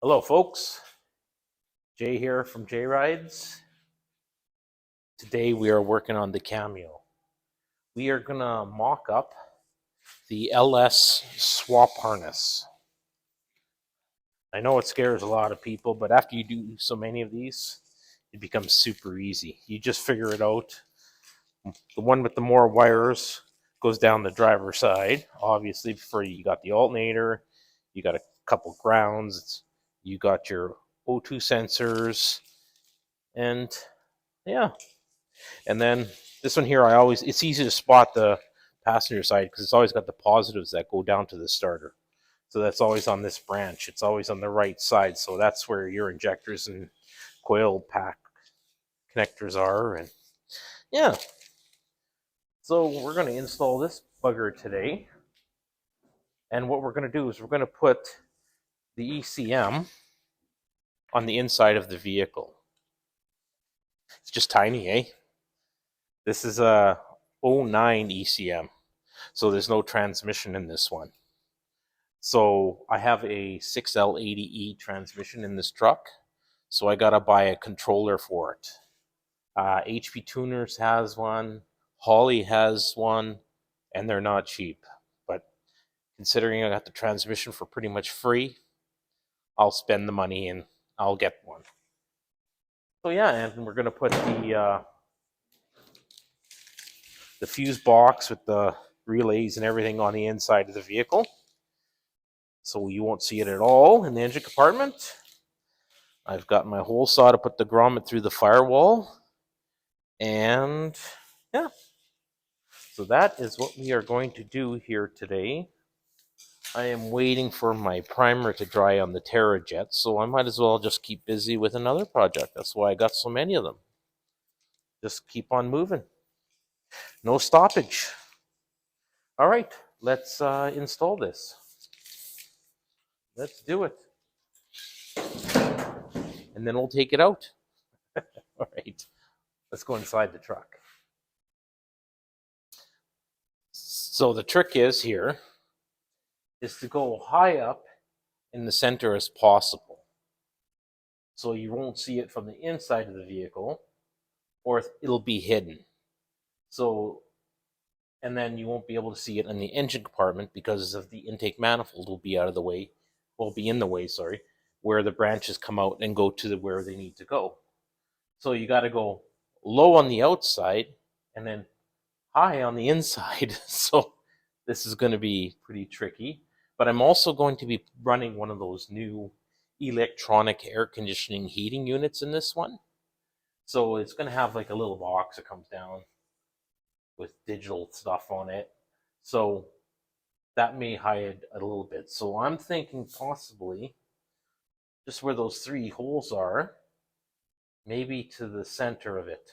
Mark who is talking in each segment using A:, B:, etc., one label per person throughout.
A: Hello, folks. Jay here from J Rides. Today we are working on the Cameo. We are gonna mock up the LS swap harness. I know it scares a lot of people, but after you do so many of these, it becomes super easy. You just figure it out. The one with the more wires goes down the driver's side. Obviously, for you got the alternator, you got a couple grounds, you got your O2 sensors, and yeah. And then this one here, it's easy to spot the passenger side because it's always got the positives that go down to the starter. So that's always on this branch. It's always on the right side. So that's where your injectors and coil pack connectors are. And yeah, so we're going to install this bugger today. And what we're going to do is we're going to put the ECM on the inside of the vehicle. It's just tiny, eh? This is a 09 ECM. So there's no transmission in this one. So I have a 6L80E transmission in this truck. So I gotta buy a controller for it. HP Tuners has one, Holly has one, and they're not cheap. But considering I got the transmission for pretty much free, I'll spend the money and I'll get one. So yeah, and we're gonna put the fuse box with the relays and everything on the inside of the vehicle. So you won't see it at all in the engine compartment. I've got my hole saw to put the grommet through the firewall. And yeah, so that is what we are going to do here today. I am waiting for my primer to dry on the TerraJet, so I might as well just keep busy with another project. That's why I got so many of them. Just keep on moving. No stoppage. All right, let's install this. Let's do it. And then we'll take it out. All right, let's go inside the truck. So the trick is here is to go high up in the center as possible. So you won't see it from the inside of the vehicle, or it'll be hidden. So, and then you won't be able to see it in the engine compartment because of the intake manifold will be out of the way, will be in the way, sorry, where the branches come out and go to where they need to go. So you got to go low on the outside and then high on the inside. So this is going to be pretty tricky. But I'm also going to be running one of those new electronic air conditioning heating units in this one. So it's going to have like a little box that comes down with digital stuff on it. So that may hide a little bit. So I'm thinking possibly just where those three holes are, maybe to the center of it.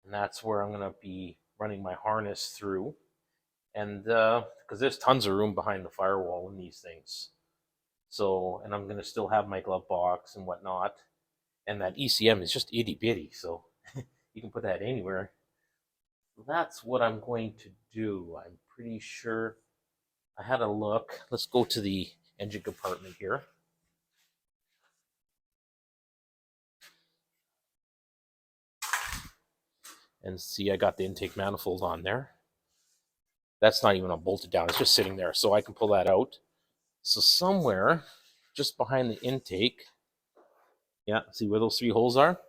A: And that's where I'm going to be running my harness through. And because there's tons of room behind the firewall in these things. So, and I'm going to still have my glove box and whatnot. And that ECM is just itty bitty, so you can put that anywhere. That's what I'm going to do. I'm pretty sure I had a look. Let's go to the engine compartment here. And see, I got the intake manifold on there. That's not even bolted down. It's just sitting there, so I can pull that out. So somewhere just behind the intake, yeah, see where those three holes are?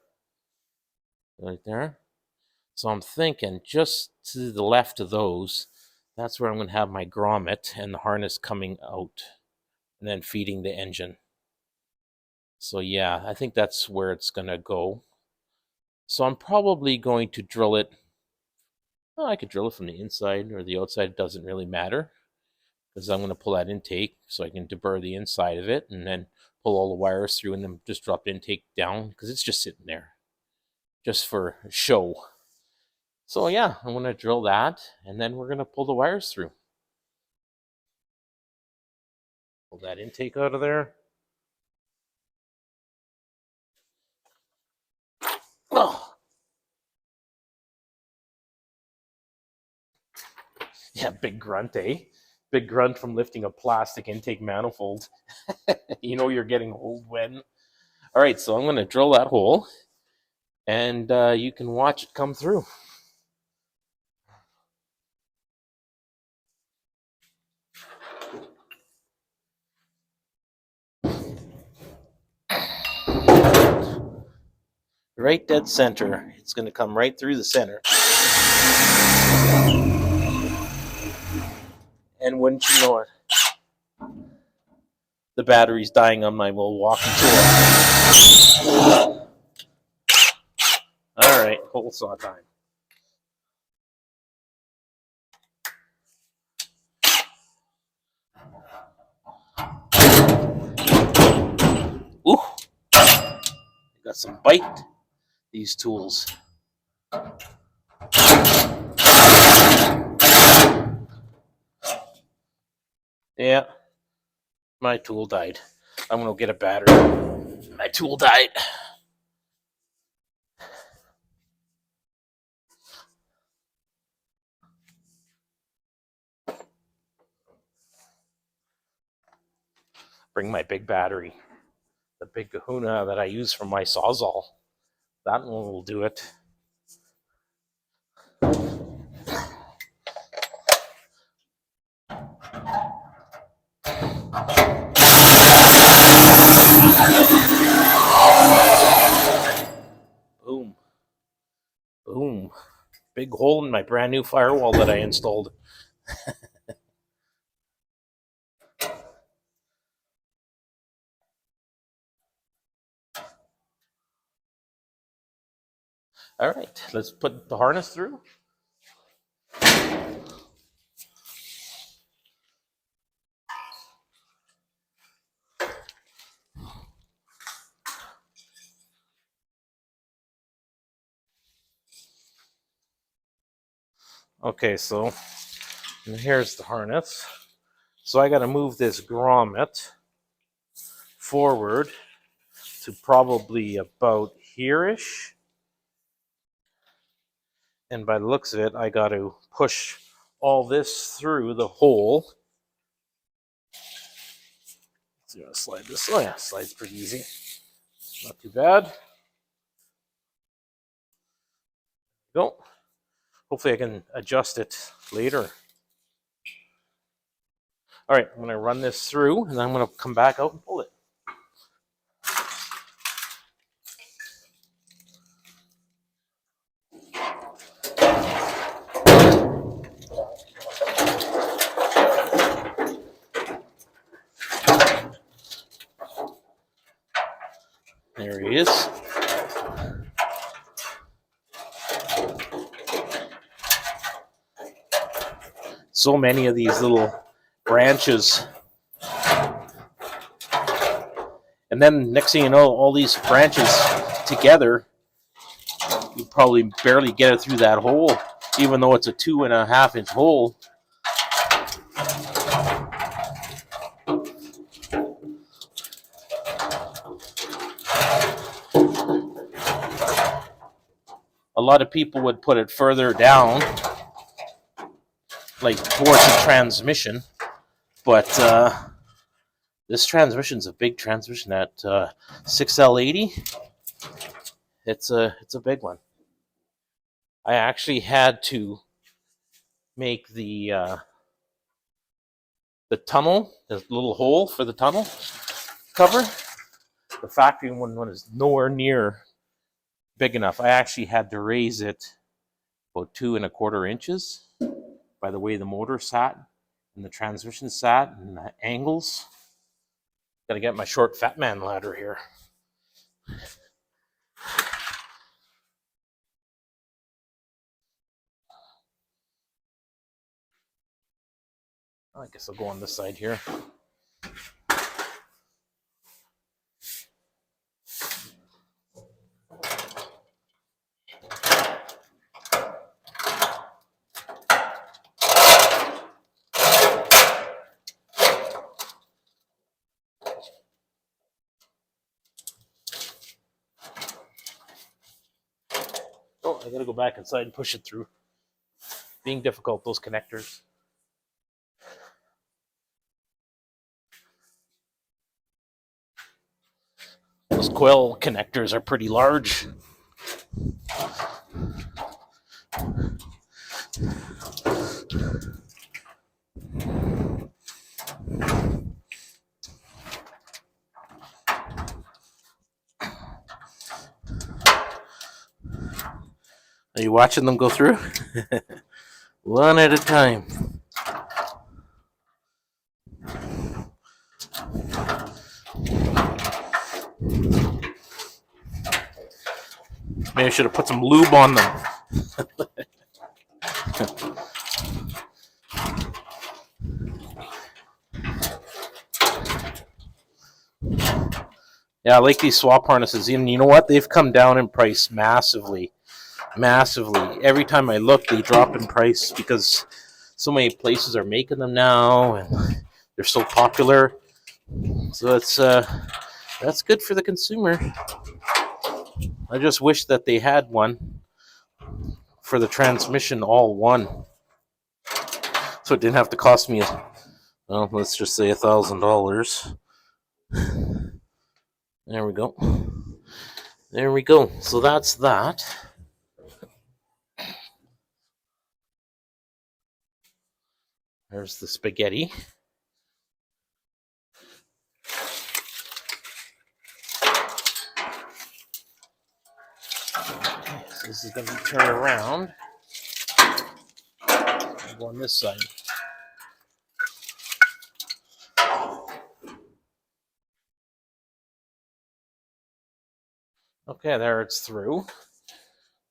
A: Right there. So I'm thinking just to the left of those, that's where I'm going to have my grommet and the harness coming out and then feeding the engine. So yeah, I think that's where it's going to go. So I'm probably going to drill it. Well, I could drill it from the inside or the outside. It doesn't really matter because I'm going to pull that intake so I can deburr the inside of it and then pull all the wires through and then just drop the intake down because it's just sitting there just for show. So yeah, I'm going to drill that and then we're going to pull the wires through. Pull that intake out of there. Oh. Yeah, big grunt, eh? big grunt from lifting a plastic intake manifold. You know you're getting old when. All right, so I'm going to drill that hole, and you can watch it come through. Right dead center. It's going to come right through the center. And wouldn't you know it, the battery's dying on my Milwaukee tool. All right, hole saw time. Ooh, got some bite, these tools. Yeah, my tool died. I'm going to get a battery. My tool died. Bring my big battery. The big kahuna that I use for my Sawzall. That one will do it. Boom. Boom. Big hole in my brand new firewall that I installed. All right, let's put the harness through. Okay, so here's the harness. So I got to move this grommet forward to probably about here-ish. And by the looks of it, I got to push all this through the hole. So I'm going to slide this. Oh yeah, slides pretty easy. Not too bad. Go. Hopefully I can adjust it later. All right, I'm going to run this through, and then I'm going to come back out and pull it. There he is. So many of these little branches. And then next thing you know, all these branches together, you probably barely get it through that hole, even though it's a 2.5-inch hole. A lot of people would put it further down, like towards the transmission, but this transmission's a big transmission at 6L80. It's a big one. I actually had to make the tunnel, the little hole for the tunnel cover. The factory one is nowhere near big enough. I actually had to raise it about 2.25 inches by the way the motor sat and the transmission sat and the angles. Gotta get my short fat man ladder here. I guess I'll go on this side here. Oh, I gotta go back inside and push it through. Being difficult, those connectors. Those coil connectors are pretty large. Are you watching them go through? One at a time. Maybe I should have put some lube on them. Yeah, I like these swap harnesses. And you know what? They've come down in price massively. Massively. Every time I look, they drop in price because so many places are making them now and they're so popular. So that's good for the consumer. I just wish that they had one for the transmission, all one. So it didn't have to cost me, well, let's just say $1,000. There we go. There we go. So that's that. There's the spaghetti. Okay, so this is going to be turned around. I'll go on this side. Okay, there it's through.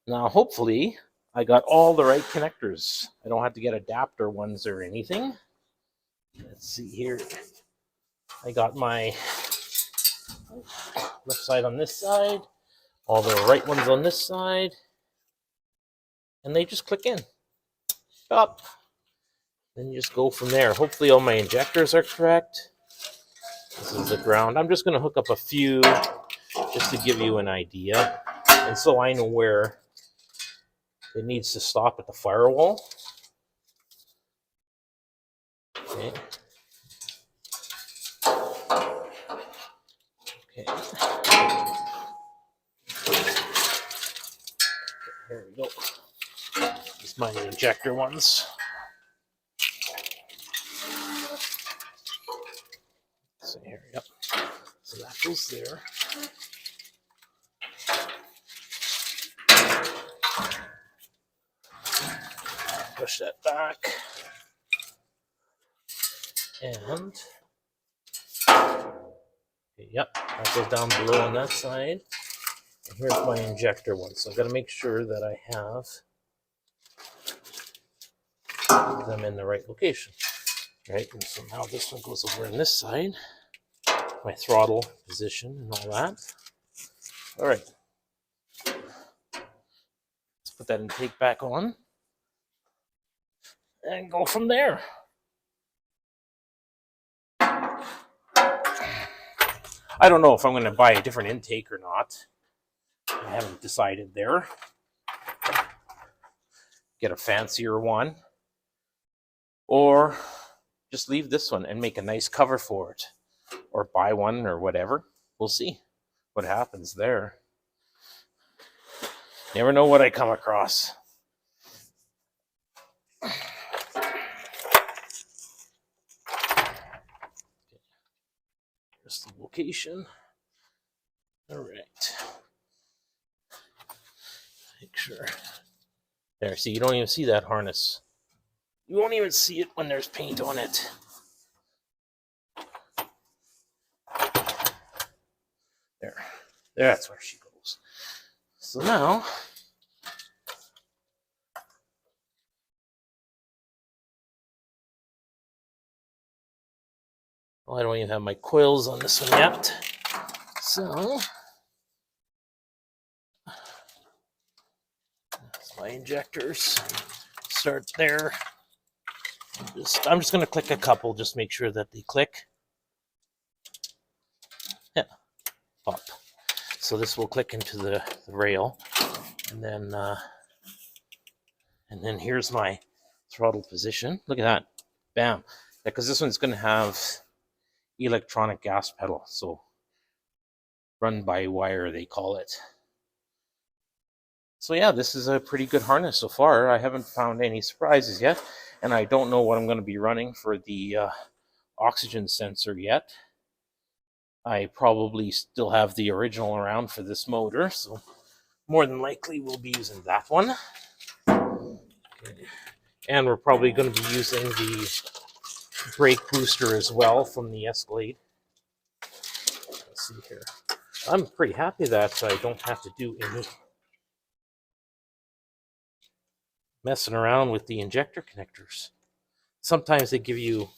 A: Now, hopefully, I got all the right connectors. I don't have to get adapter ones or anything. Let's see here. I got my left side on this side, all the right ones on this side, and they just click in. Up. Then you just go from there. Hopefully all my injectors are correct. This is the ground. I'm just going to hook up a few just to give you an idea. And so I know where it needs to stop at the firewall. Okay. Okay. There we go. These are my injector ones. So here, yep. So that goes there. Push that back. And yep, that goes down below on that side. And here's my injector one. So I've got to make sure that I have them in the right location. Right, and so now this one goes over on this side. My throttle position and all that. All right. Let's put that intake back on. And go from there. I don't know if I'm going to buy a different intake or not. I haven't decided there. Get a fancier one. Or just leave this one and make a nice cover for it. Or buy one or whatever. We'll see what happens there. Never know what I come across. Here's the location. All right. Make sure. There, see, you don't even see that harness. You won't even see it when there's paint on it. There. That's where she goes. So now, well, I don't even have my coils on this one yet. So, that's my injectors. Start there. I'm just going to click a couple, just make sure that they click. Yeah, pop. So this will click into the rail, and then here's my throttle position. Look at that, bam! Because this one's going to have electronic gas pedal, so run by wire, they call it. So yeah, this is a pretty good harness so far. I haven't found any surprises yet, and I don't know what I'm going to be running for the oxygen sensor yet. I probably still have the original around for this motor, so more than likely we'll be using that one. And we're probably going to be using the brake booster as well from the Escalade. Let's see here. I'm pretty happy that I don't have to do any messing around with the injector connectors. Sometimes they give you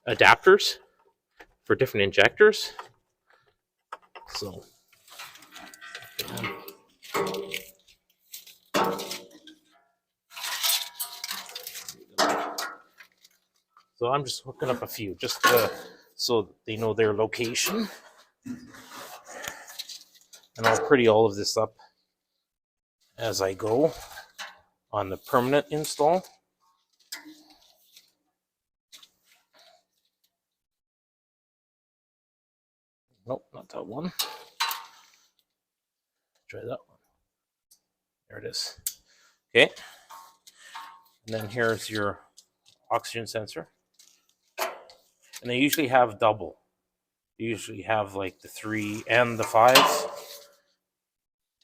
A: adapters for different injectors. So I'm just hooking up a few just so they know their location. And I'll pretty all of this up as I go on the permanent install. Nope, not that one. Try that one. There it is. Okay. And then here's your oxygen sensor. And they usually have double. They usually have like the 3 and the 5.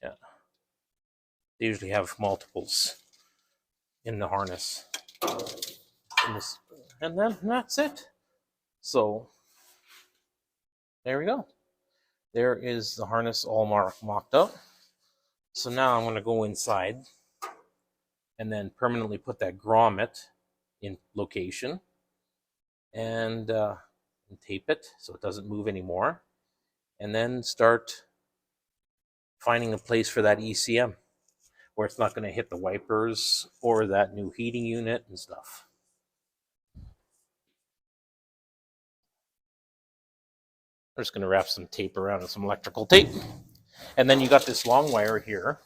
A: Yeah. They usually have multiples in the harness. And then that's it. So there we go. There is the harness all mocked up. So now I'm going to go inside and then permanently put that grommet in location and tape it so it doesn't move anymore. And then start finding a place for that ECM where it's not going to hit the wipers or that new heating unit and stuff. I'm just going to wrap some tape around and some electrical tape. And then you got this long wire here.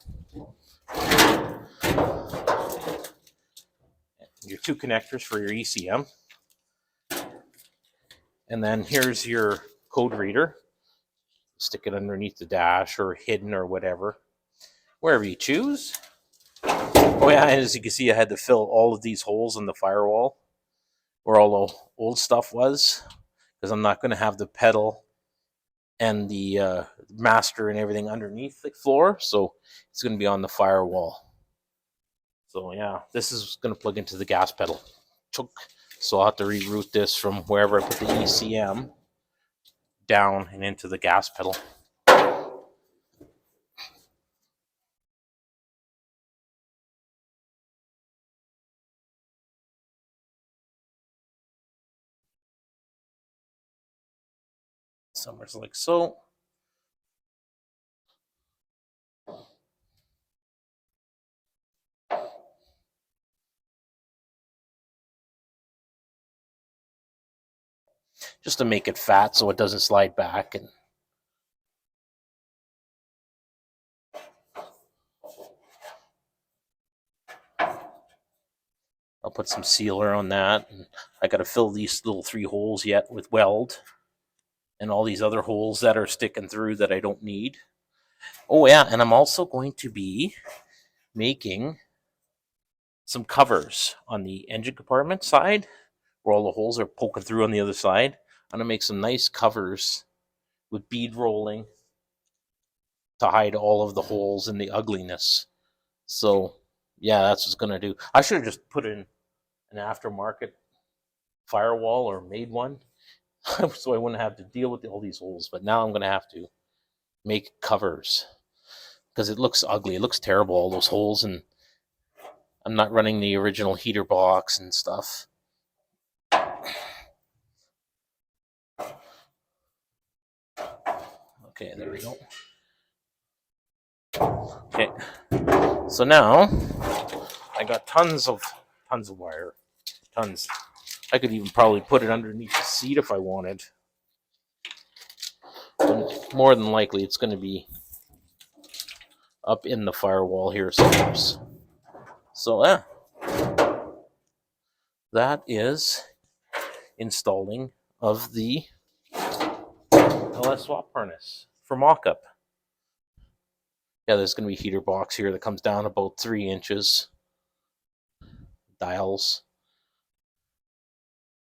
A: Your 2 connectors for your ECM. And then here's your code reader. Stick it underneath the dash or hidden or whatever, wherever you choose. Oh yeah, and as you can see, I had to fill all of these holes in the firewall where all the old stuff was, because I'm not going to have the pedal and the master and everything underneath the floor, so it's going to be on the firewall. So yeah, this is going to plug into the gas pedal. So I'll have to reroute this from wherever I put the ECM down and into the gas pedal. Somewhere's like so. Just to make it fat so it doesn't slide back. And I'll put some sealer on that. And I got to fill these little 3 holes yet with weld, and all these other holes that are sticking through that I don't need. Oh yeah, and I'm also going to be making some covers on the engine compartment side where all the holes are poking through on the other side. I'm going to make some nice covers with bead rolling to hide all of the holes and the ugliness. So yeah, that's what it's going to do. I should have just put in an aftermarket firewall or made one so I wouldn't have to deal with all these holes. But now I'm going to have to make covers because it looks ugly. It looks terrible, all those holes, and I'm not running the original heater box and stuff. Okay, there we go. Okay, so now I got tons of wire, tons. I could even probably put it underneath the seat if I wanted. But more than likely, it's going to be up in the firewall here somewhere. So yeah, that is installing of the LS swap harness for mock-up. Yeah, there's going to be a heater box here that comes down about 3 inches. Dials.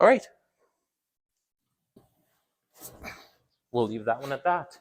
A: All right. We'll leave that one at that.